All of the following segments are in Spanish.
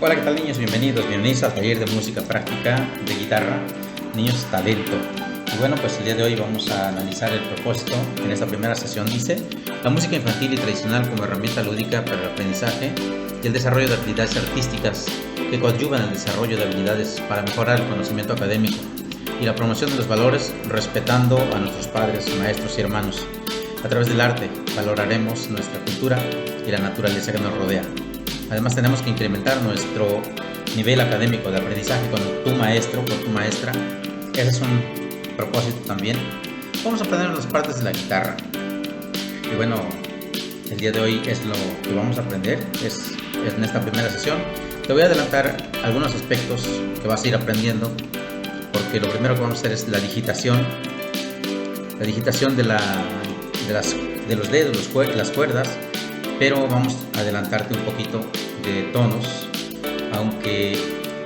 Hola, ¿qué tal, niños? Bienvenidos al taller de música práctica de guitarra, Niños Talento. Y bueno, pues el día de hoy vamos a analizar el propósito. En esta primera sesión dice: la música infantil y tradicional como herramienta lúdica para el aprendizaje y el desarrollo de habilidades artísticas que coadyuvan el desarrollo de habilidades para mejorar el conocimiento académico y la promoción de los valores, respetando a nuestros padres, maestros y hermanos. A través del arte valoraremos nuestra cultura y la naturaleza que nos rodea. Además, tenemos que incrementar nuestro nivel académico de aprendizaje con tu maestro, con tu maestra. Ese es un propósito también. Vamos a aprender las partes de la guitarra. Y bueno, el día de hoy es lo que vamos a aprender, es en esta primera sesión. Te voy a adelantar algunos aspectos que vas a ir aprendiendo, porque lo primero que vamos a hacer es la digitación de los dedos, las cuerdas, pero vamos a adelantarte un poquito de tonos, aunque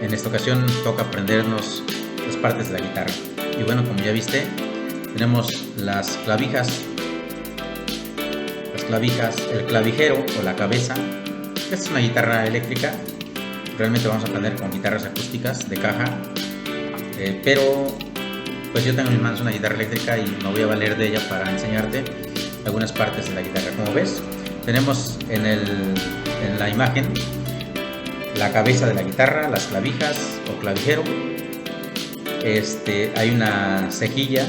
en esta ocasión toca aprendernos las partes de la guitarra. Y bueno, como ya viste, tenemos las clavijas, el clavijero o la cabeza. Esta es una guitarra eléctrica. Realmente vamos a aprender con guitarras acústicas de caja, pero pues yo tengo en mis manos una guitarra eléctrica y me voy a valer de ella para enseñarte algunas partes de la guitarra. Como ves, tenemos en la imagen la cabeza de la guitarra, las clavijas o clavijero. Hay una cejilla,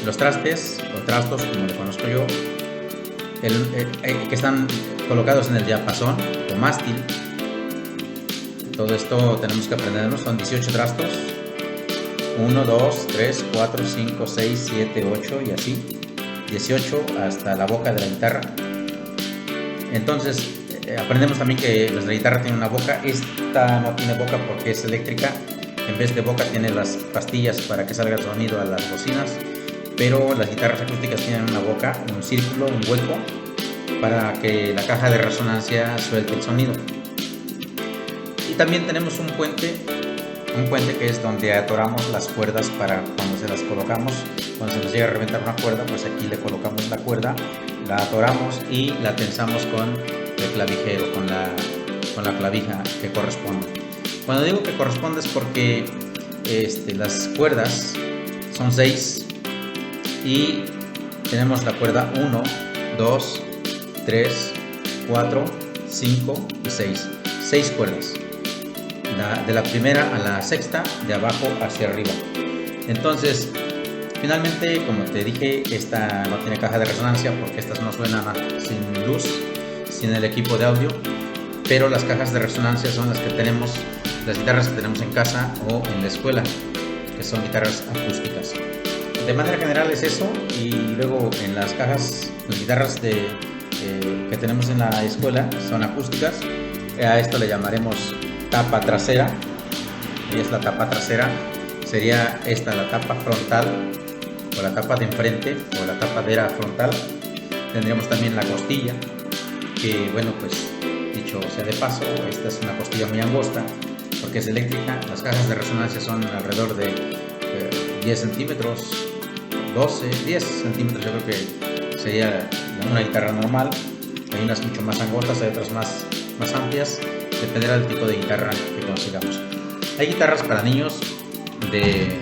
los trastes o trastos, como le conozco yo, que están colocados en el diapasón o mástil. Todo esto tenemos que aprendernos. Son 18 trastos: 1, 2, 3, 4, 5, 6, 7, 8 y así 18 hasta la boca de la guitarra. Entonces aprendemos también que la guitarra tiene una boca. Esta no tiene boca porque es eléctrica. En vez de boca tiene las pastillas para que salga el sonido a las bocinas, pero las guitarras acústicas tienen una boca, un círculo, un hueco, para que la caja de resonancia suelte el sonido. Y también tenemos un puente que es donde atoramos las cuerdas para cuando se las colocamos. Cuando se nos llega a reventar una cuerda, pues aquí le colocamos la cuerda, la atoramos y la tensamos con el clavijero, con la clavija que corresponde. Cuando digo que corresponde es porque las cuerdas son 6 y tenemos la cuerda 1, 2, 3, 4, 5 y 6. 6 cuerdas. De la primera a la sexta, de abajo hacia arriba. Entonces, finalmente, como te dije, esta no tiene caja de resonancia porque estas no suenan sin luz, sin el equipo de audio, pero las cajas de resonancia son las que tenemos, las guitarras que tenemos en casa o en la escuela, que son guitarras acústicas. De manera general es eso. Y luego en las guitarras que tenemos en la escuela son acústicas. A esto le llamaremos tapa trasera, y es la tapa trasera. Sería esta la tapa frontal o la tapa de enfrente o la tapadera frontal. Tendríamos también la costilla, que bueno, pues dicho sea de paso, esta es una costilla muy angosta porque es eléctrica. Las cajas de resonancia son alrededor de 10 centímetros, 12, 10 centímetros. Yo creo que sería una guitarra normal. Hay unas mucho más angostas, hay otras más amplias. Dependerá del tipo de guitarra que consigamos. Hay guitarras para niños, de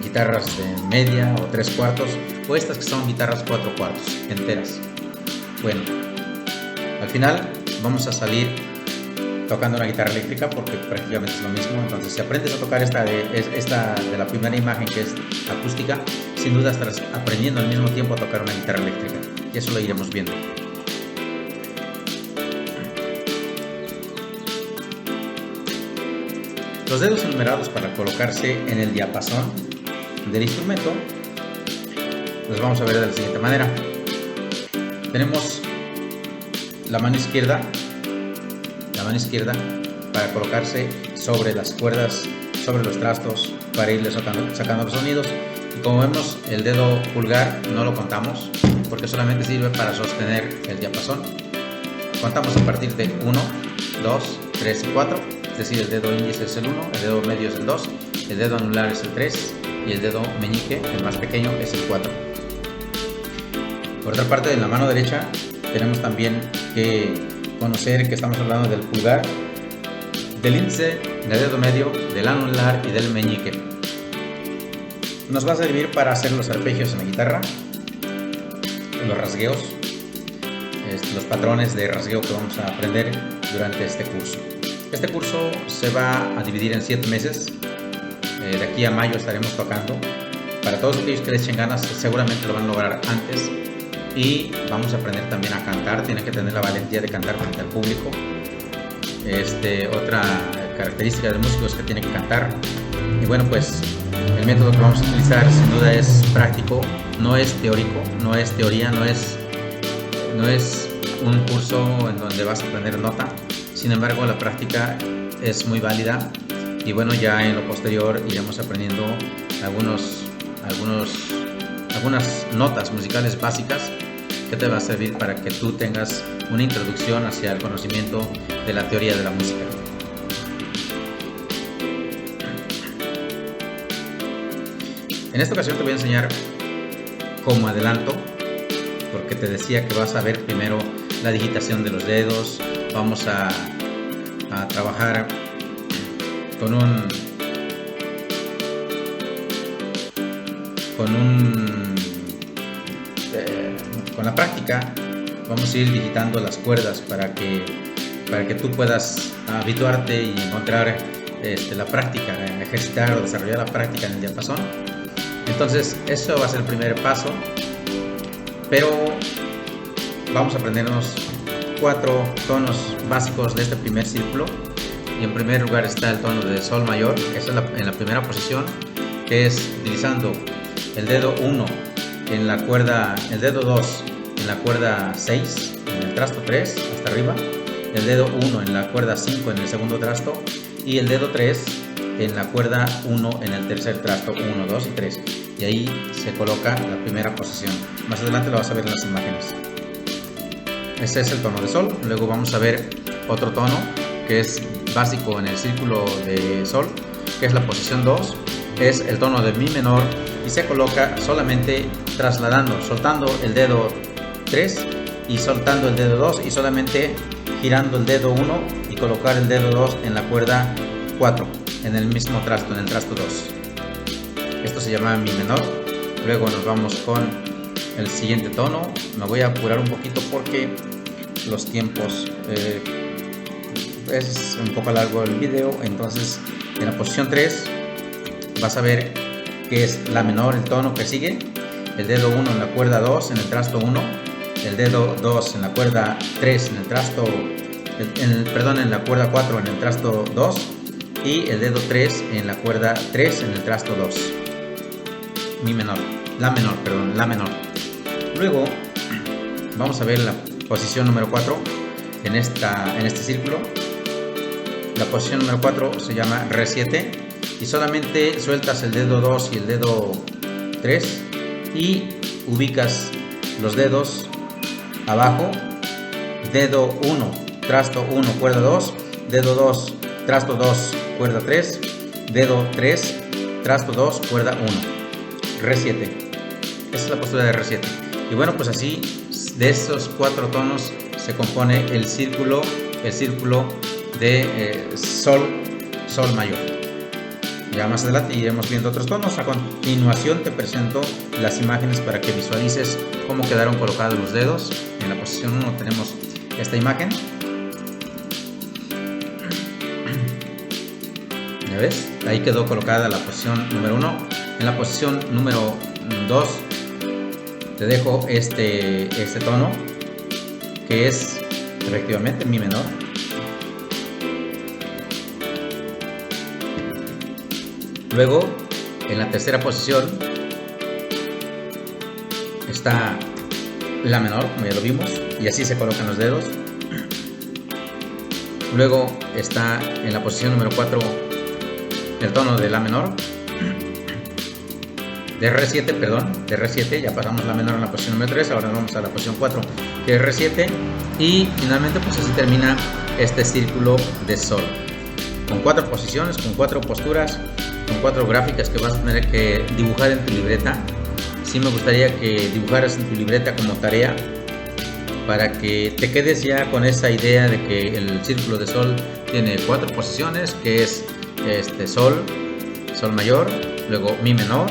guitarras de media o 3/4, o estas que son guitarras 4/4 enteras. Bueno, al final vamos a salir tocando una guitarra eléctrica porque prácticamente es lo mismo. Entonces, si aprendes a tocar esta de la primera imagen, que es acústica, sin duda estarás aprendiendo al mismo tiempo a tocar una guitarra eléctrica, y eso lo iremos viendo. Los dedos enumerados para colocarse en el diapasón del instrumento los vamos a ver de la siguiente manera. Tenemos la mano izquierda para colocarse sobre las cuerdas, sobre los trastos, para irle sacando los sonidos. Y como vemos, el dedo pulgar no lo contamos porque solamente sirve para sostener el diapasón. Contamos a partir de 1, 2, 3 y 4. Es decir, el dedo índice es el 1, el dedo medio es el 2, el dedo anular es el 3 y el dedo meñique, el más pequeño, es el 4. Por otra parte, en la mano derecha tenemos también que conocer que estamos hablando del pulgar del índice, del dedo medio, del anular y del meñique. Nos va a servir para hacer los arpegios en la guitarra, los rasgueos, los patrones de rasgueo que vamos a aprender durante este curso. Este curso se va a dividir en 7 meses. De aquí a mayo estaremos tocando. Para todos aquellos que les echen ganas, seguramente lo van a lograr antes. Y vamos a aprender también a cantar. Tienen que tener la valentía de cantar frente al público. Otra característica de músicos que tienen que cantar. Y bueno, pues el método que vamos a utilizar sin duda es práctico, no es teórico, no es teoría, no es un curso en donde vas a aprender nota. Sin embargo, la práctica es muy válida y bueno, ya en lo posterior iremos aprendiendo algunas notas musicales básicas que te va a servir para que tú tengas una introducción hacia el conocimiento de la teoría de la música. En esta ocasión te voy a enseñar como adelanto, porque te decía que vas a ver primero la digitación de los dedos. Vamos a trabajar con la práctica. Vamos a ir digitando las cuerdas para que tú puedas habituarte y encontrar la práctica, ejercitar o desarrollar la práctica en el diapasón. Entonces, eso va a ser el primer paso, pero vamos a aprendernos 4 tonos básicos de este primer círculo. Y en primer lugar está el tono de sol mayor. Esa es en la primera posición, que es utilizando el dedo 1 en la cuerda, el dedo 2 en la cuerda 6 en el trasto 3 hasta arriba, el dedo 1 en la cuerda 5 en el segundo trasto y el dedo 3 en la cuerda 1 en el tercer trasto, 1, 2 y 3, y ahí se coloca la primera posición. Más adelante lo vas a ver en las imágenes. Este es el tono de sol. Luego vamos a ver otro tono que es básico en el círculo de sol, que es la posición 2, es el tono de mi menor y se coloca solamente trasladando, soltando el dedo 3 y soltando el dedo 2 y solamente girando el dedo 1 y colocar el dedo 2 en la cuerda 4 en el mismo trasto, en el trasto 2. Esto se llama mi menor. Luego nos vamos con el siguiente tono. Me voy a apurar un poquito porque los tiempos es un poco largo el video. Entonces, en la posición 3 vas a ver que es la menor, el tono que sigue, el dedo 1 en la cuerda 2 en el trasto 1, el dedo 2 en la cuerda 3 en el trasto, en la cuerda 4 en el trasto 2 y el dedo 3 en la cuerda 3 en el trasto 2. Mi menor, la menor. Luego vamos a ver la posición número 4 en este círculo. La posición número 4 se llama Re 7 y solamente sueltas el dedo 2 y el dedo 3 y ubicas los dedos abajo, dedo 1, trasto 1, cuerda 2, dedo 2, trasto 2, cuerda 3, dedo 3, trasto 2, cuerda 1, Re 7. Esa es la postura de Re 7. Y bueno, pues así de esos 4 tonos se compone el círculo de sol mayor. Ya más adelante iremos viendo otros tonos. A continuación te presento las imágenes para que visualices cómo quedaron colocados los dedos. En la posición 1 tenemos esta imagen. ¿Ya ves? Ahí quedó colocada la posición número 1. En la posición número 2 te dejo este tono, que es efectivamente mi menor. Luego, en la tercera posición está la menor, como ya lo vimos, y así se colocan los dedos. Luego está en la posición número 4 el tono de la menor, de Re 7, de Re 7, ya pasamos la menor en la posición número 3, ahora vamos a la posición 4, que es Re 7, y finalmente pues así termina este círculo de sol, con 4 posiciones, con 4 posturas, con 4 gráficas que vas a tener que dibujar en tu libreta. Sí me gustaría que dibujaras en tu libreta como tarea para que te quedes ya con esa idea de que el círculo de sol tiene 4 posiciones, que es sol, sol mayor, luego mi menor,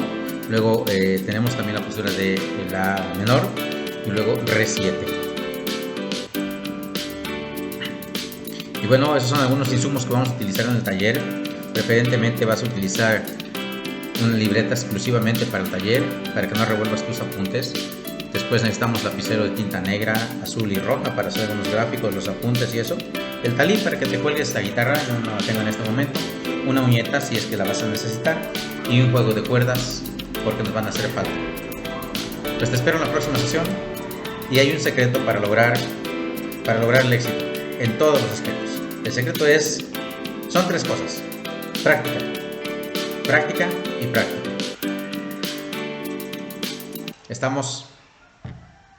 luego tenemos también la postura de la menor y luego re 7. Y bueno, esos son algunos insumos que vamos a utilizar en el taller. Preferentemente vas a utilizar una libreta exclusivamente para el taller, para que no revuelvas tus apuntes. Después necesitamos lapicero de tinta negra, azul y roja para hacer unos gráficos, los apuntes y eso. El talí para que te cuelgues la guitarra, yo no la tengo en este momento. Una uñeta si es que la vas a necesitar. Y un juego de cuerdas porque nos van a hacer falta. Pues te espero en la próxima sesión. Y hay un secreto para lograr el éxito en todos los aspectos. El secreto son 3 cosas: práctica, práctica y práctica. Estamos